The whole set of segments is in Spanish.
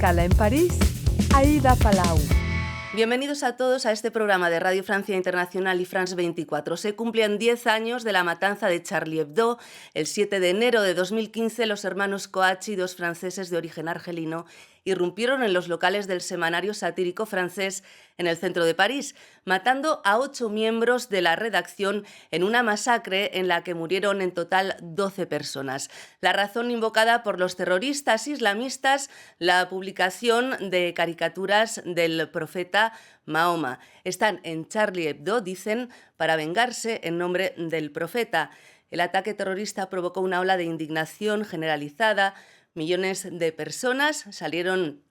escala en París, Aida Palau. Bienvenidos a todos a este programa de Radio Francia Internacional y France 24. Se cumplen 10 años de la matanza de Charlie Hebdo. El 7 de enero de 2015, los hermanos Coachi, dos franceses de origen argelino, irrumpieron en los locales del semanario satírico francés en el centro de París, matando a 8 miembros de la redacción en una masacre en la que murieron en total 12 personas. La razón invocada por los terroristas islamistas, la publicación de caricaturas del profeta Mahoma. Están en Charlie Hebdo, dicen, para vengarse en nombre del profeta. El ataque terrorista provocó una ola de indignación generalizada. Millones de personas salieron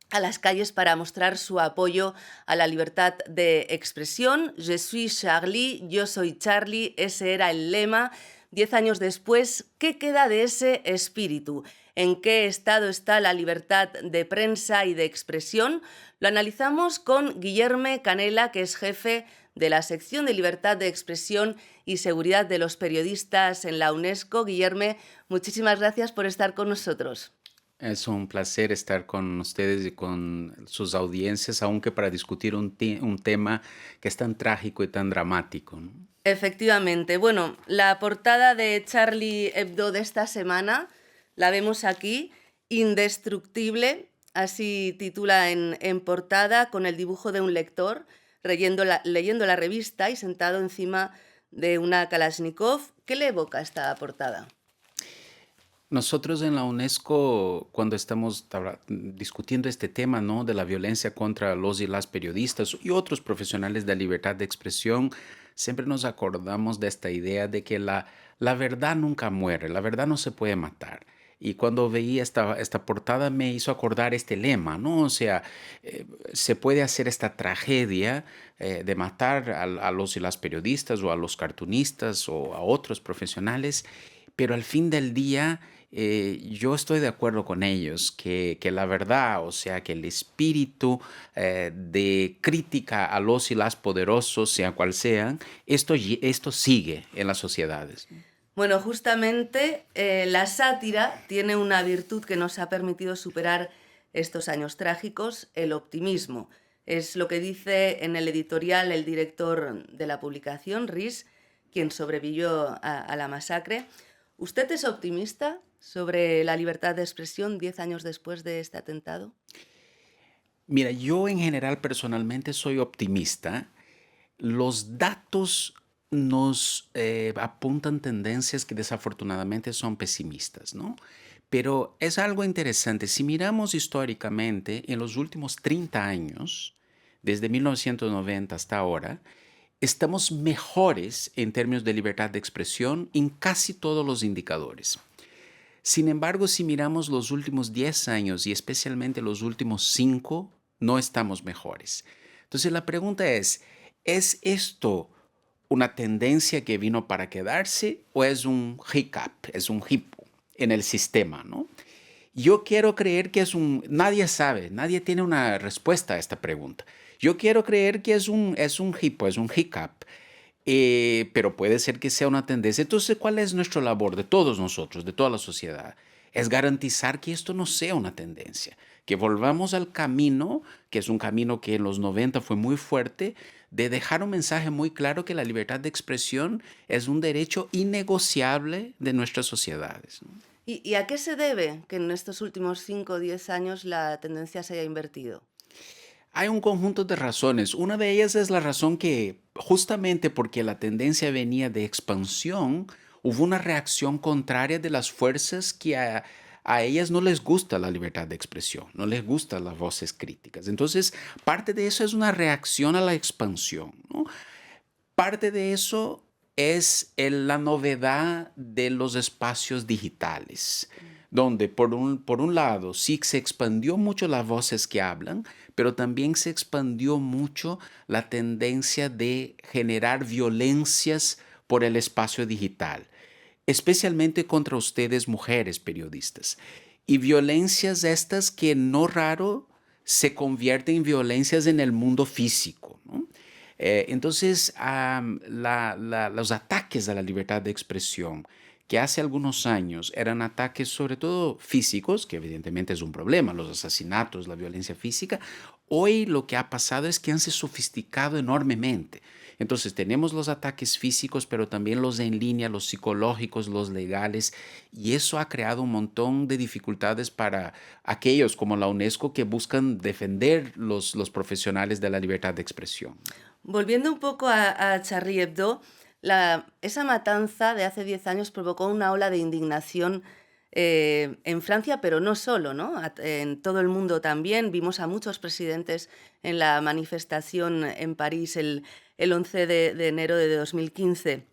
a las calles para mostrar su apoyo a la libertad de expresión. Je suis Charlie, yo soy Charlie, ese era el lema. 10 años después, ¿qué queda de ese espíritu? ¿En qué estado está la libertad de prensa y de expresión? Lo analizamos con Guillerme Canela, que es jefe de la sección de libertad de expresión y seguridad de los periodistas en la UNESCO. Guillerme, muchísimas gracias por estar con nosotros. Es un placer estar con ustedes y con sus audiencias, aunque para discutir un tema que es tan trágico y tan dramático, ¿no? Efectivamente. Bueno, la portada de Charlie Hebdo de esta semana la vemos aquí, Indestructible, así titula en portada, con el dibujo de un lector leyendo la revista y sentado encima de una Kalashnikov. ¿Qué le evoca esta portada? Nosotros en la UNESCO, cuando estamos discutiendo este tema, ¿no?, de la violencia contra los y las periodistas y otros profesionales de la libertad de expresión, siempre nos acordamos de esta idea de que la verdad nunca muere, la verdad no se puede matar. Y cuando veía esta portada me hizo acordar este lema, ¿no? O sea, se puede hacer esta tragedia de matar a los y las periodistas o a los cartunistas o a otros profesionales, pero al fin del día yo estoy de acuerdo con ellos que la verdad, o sea, que el espíritu de crítica a los y las poderosos, sea cual sean, esto sigue en las sociedades. Bueno, justamente la sátira tiene una virtud que nos ha permitido superar estos años trágicos, el optimismo. Es lo que dice en el editorial el director de la publicación, Riz, quien sobrevivió a la masacre. ¿Usted es optimista sobre la libertad de expresión 10 años después de este atentado? Mira, yo en general personalmente soy optimista. Los datos nos apuntan tendencias que desafortunadamente son pesimistas, ¿no? Pero es algo interesante. Si miramos históricamente, en los últimos 30 años, desde 1990 hasta ahora, estamos mejores en términos de libertad de expresión en casi todos los indicadores. Sin embargo, si miramos los últimos 10 años y especialmente los últimos 5, no estamos mejores. Entonces la pregunta ¿es esto una tendencia que vino para quedarse o es un hiccup, es un hipo en el sistema, ¿no? Yo quiero creer que nadie sabe, nadie tiene una respuesta a esta pregunta. Yo quiero creer que es un hipo, es un hiccup, pero puede ser que sea una tendencia. Entonces, ¿cuál es nuestra labor de todos nosotros, de toda la sociedad? Es garantizar que esto no sea una tendencia, que volvamos al camino, que es un camino que en los 90 fue muy fuerte, de dejar un mensaje muy claro que la libertad de expresión es un derecho innegociable de nuestras sociedades, ¿no? ¿Y a qué se debe que en estos últimos 5 o 10 años la tendencia se haya invertido? Hay un conjunto de razones. Una de ellas es la razón que, justamente porque la tendencia venía de expansión, hubo una reacción contraria de las fuerzas que a ellas no les gusta la libertad de expresión, no les gustan las voces críticas. Entonces, parte de eso es una reacción a la expansión, ¿no? Parte de eso es la novedad de los espacios digitales, donde por un lado sí se expandió mucho las voces que hablan, pero también se expandió mucho la tendencia de generar violencias por el espacio digital, especialmente contra ustedes, mujeres periodistas. Y violencias estas que no raro se convierten en violencias en el mundo físico, ¿no? Entonces, los ataques a la libertad de expresión que hace algunos años eran ataques sobre todo físicos, que evidentemente es un problema, los asesinatos, la violencia física, hoy lo que ha pasado es que han se sofisticado enormemente. Entonces tenemos los ataques físicos, pero también los en línea, los psicológicos, los legales, y eso ha creado un montón de dificultades para aquellos como la UNESCO que buscan defender los profesionales de la libertad de expresión. Volviendo un poco a Charlie Hebdo, esa matanza de hace 10 años provocó una ola de indignación en Francia, pero no solo, ¿no? En todo el mundo también. Vimos a muchos presidentes en la manifestación en París el 11 de enero de 2015.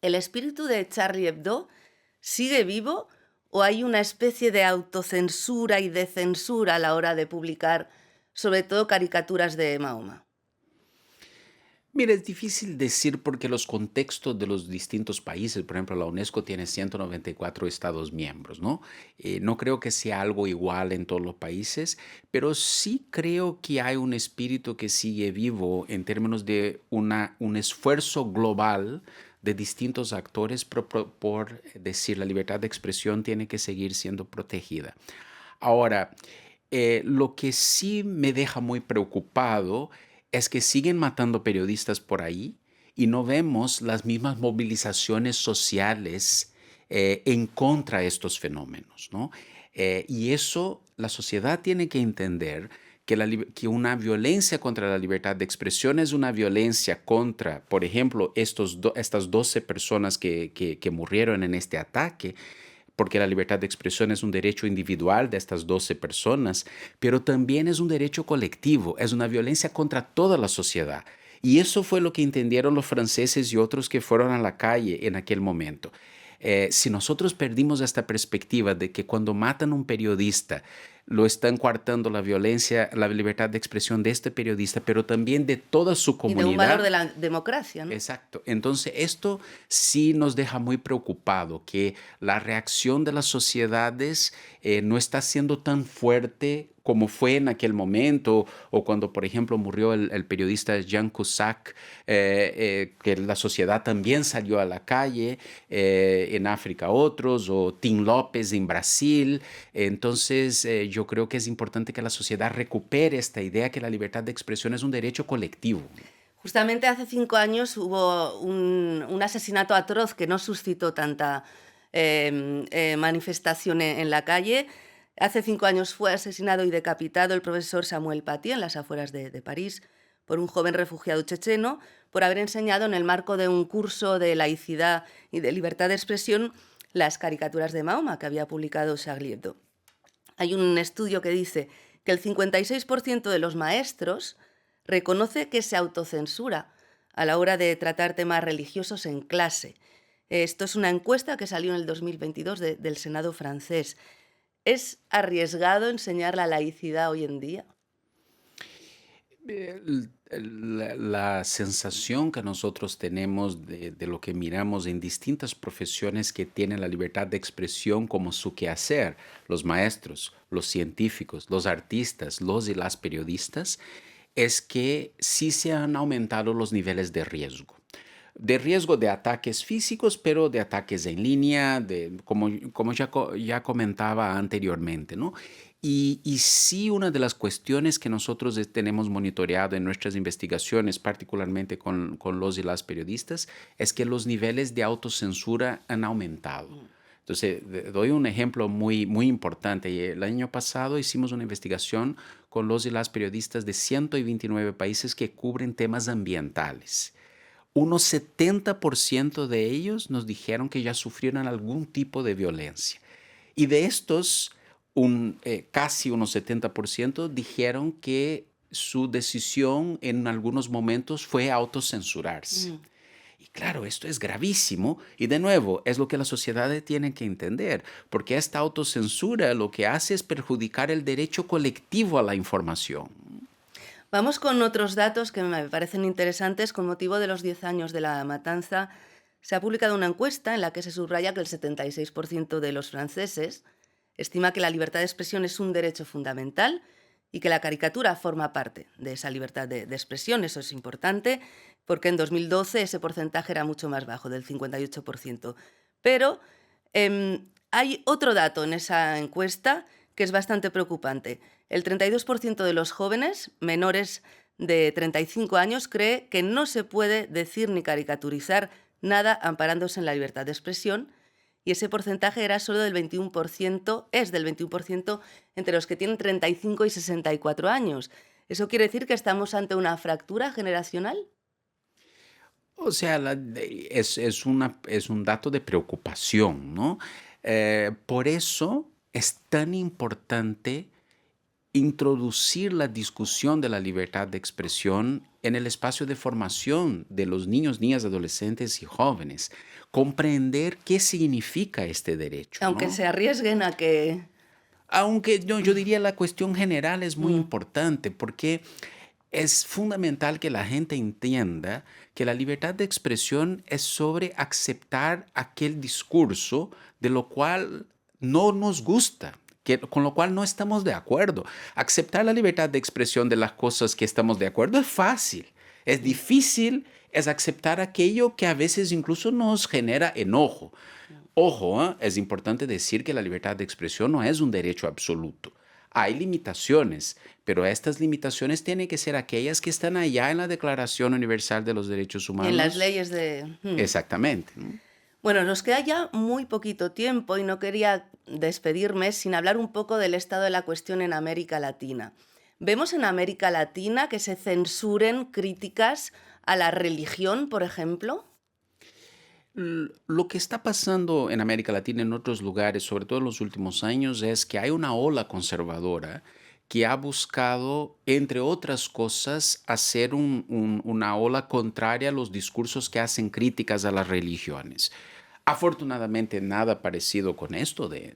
¿El espíritu de Charlie Hebdo sigue vivo o hay una especie de autocensura y de censura a la hora de publicar, sobre todo caricaturas de Mahoma? Mira, es difícil decir porque los contextos de los distintos países, por ejemplo, la UNESCO tiene 194 estados miembros, ¿no? No creo que sea algo igual en todos los países, pero sí creo que hay un espíritu que sigue vivo en términos de un esfuerzo global de distintos actores por decir la libertad de expresión tiene que seguir siendo protegida. Ahora, lo que sí me deja muy preocupado es que siguen matando periodistas por ahí y no vemos las mismas movilizaciones sociales en contra de estos fenómenos, ¿no? Y eso la sociedad tiene que entender que una violencia contra la libertad de expresión es una violencia contra, por ejemplo, estas 12 personas que murieron en este ataque, porque la libertad de expresión es un derecho individual de estas 12 personas, pero también es un derecho colectivo, es una violencia contra toda la sociedad. Y eso fue lo que entendieron los franceses y otros que fueron a la calle en aquel momento. Si nosotros perdimos esta perspectiva de que cuando matan a un periodista, lo están coartando la violencia, la libertad de expresión de este periodista, pero también de toda su Y de un comunidad. valor de la democracia, ¿no? Exacto. Entonces, esto sí nos deja muy preocupado, que la reacción de las sociedades no está siendo tan fuerte como fue en aquel momento, o cuando, por ejemplo, murió el periodista Jan Cusack, que la sociedad también salió a la calle, en África otros, o Tim López en Brasil. Entonces, yo creo que es importante que la sociedad recupere esta idea que la libertad de expresión es un derecho colectivo. Justamente hace 5 años hubo un asesinato atroz que no suscitó tanta manifestación en la calle. Hace 5 años fue asesinado y decapitado el profesor Samuel Paty en las afueras de París por un joven refugiado checheno por haber enseñado en el marco de un curso de laicidad y de libertad de expresión las caricaturas de Mahoma que había publicado Charlie Hebdo. Hay un estudio que dice que el 56% de los maestros reconoce que se autocensura a la hora de tratar temas religiosos en clase. Esto es una encuesta que salió en el 2022 del Senado francés. ¿Es arriesgado enseñar la laicidad hoy en día? La sensación que nosotros tenemos de lo que miramos en distintas profesiones que tienen la libertad de expresión como su quehacer, los maestros, los científicos, los artistas, los y las periodistas, es que sí se han aumentado los niveles de riesgo de ataques físicos, pero de ataques en línea, como ya comentaba anteriormente, ¿no? Y sí, una de las cuestiones que nosotros tenemos monitoreado en nuestras investigaciones, particularmente con los y las periodistas, es que los niveles de autocensura han aumentado. Entonces, doy un ejemplo muy, muy importante. El año pasado hicimos una investigación con los y las periodistas de 129 países que cubren temas ambientales. Unos 70% de ellos nos dijeron que ya sufrieron algún tipo de violencia. Y de estos, casi unos 70% dijeron que su decisión en algunos momentos fue autocensurarse. Y claro, esto es gravísimo y de nuevo es lo que la sociedad tiene que entender, porque esta autocensura lo que hace es perjudicar el derecho colectivo a la información. Vamos con otros datos que me parecen interesantes. Con motivo de los 10 años de la matanza, se ha publicado una encuesta en la que se subraya que el 76% de los franceses estima que la libertad de expresión es un derecho fundamental y que la caricatura forma parte de esa libertad de expresión. Eso es importante porque en 2012 ese porcentaje era mucho más bajo, del 58%. Pero Hay otro dato en esa encuesta que es bastante preocupante. El 32% de los jóvenes menores de 35 años cree que no se puede decir ni caricaturizar nada amparándose en la libertad de expresión, y ese porcentaje era solo del 21%, es del 21% entre los que tienen 35 y 64 años. ¿Eso quiere decir que estamos ante una fractura generacional? O sea, es un dato de preocupación, ¿no? Por eso es tan importante introducir la discusión de la libertad de expresión en el espacio de formación de los niños, niñas, adolescentes y jóvenes. Comprender qué significa este derecho, Aunque ¿no? se arriesguen a que... Aunque yo diría la cuestión general es muy importante porque es fundamental que la gente entienda que la libertad de expresión es sobre aceptar aquel discurso de lo cual no nos gusta, con lo cual no estamos de acuerdo. Aceptar la libertad de expresión de las cosas que estamos de acuerdo es fácil. Es difícil es aceptar aquello que a veces incluso nos genera enojo. Ojo, es importante decir que la libertad de expresión no es un derecho absoluto. Hay limitaciones, pero estas limitaciones tienen que ser aquellas que están allá en la Declaración Universal de los Derechos Humanos. En las leyes de... Exactamente, ¿no? Bueno, nos queda ya muy poquito tiempo y no quería despedirme sin hablar un poco del estado de la cuestión en América Latina. ¿Vemos en América Latina que se censuren críticas a la religión, por ejemplo? Lo que está pasando en América Latina y en otros lugares, sobre todo en los últimos años, es que hay una ola conservadora que ha buscado, entre otras cosas, hacer una ola contraria a los discursos que hacen críticas a las religiones. Afortunadamente, nada parecido con esto de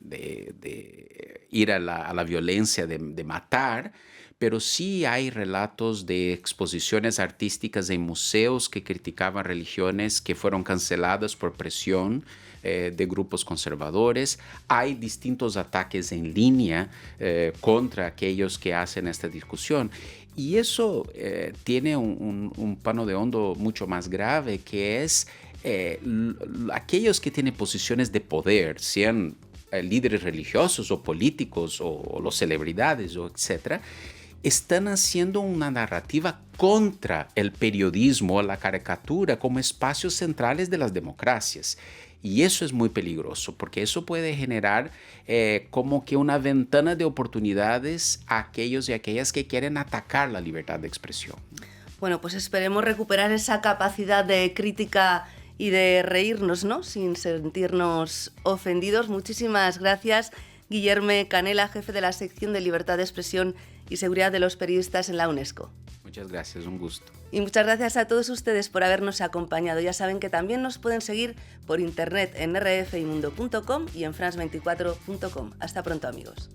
ir a la violencia, de matar, pero sí hay relatos de exposiciones artísticas en museos que criticaban religiones que fueron canceladas por presión de grupos conservadores. Hay distintos ataques en línea contra aquellos que hacen esta discusión. Y eso tiene un pano de hondo mucho más grave, que es aquellos que tienen posiciones de poder, sean líderes religiosos o políticos o los celebridades o etcétera, están haciendo una narrativa contra el periodismo, la caricatura, como espacios centrales de las democracias. Y eso es muy peligroso, porque eso puede generar como que una ventana de oportunidades a aquellos y aquellas que quieren atacar la libertad de expresión. Bueno, pues esperemos recuperar esa capacidad de crítica y de reírnos, ¿no?, sin sentirnos ofendidos. Muchísimas gracias, Guillermo Canela, jefe de la sección de Libertad de Expresión y Seguridad de los Periodistas en la UNESCO. Muchas gracias, un gusto. Y muchas gracias a todos ustedes por habernos acompañado. Ya saben que también nos pueden seguir por internet en rfimundo.com y en france24.com. Hasta pronto, amigos.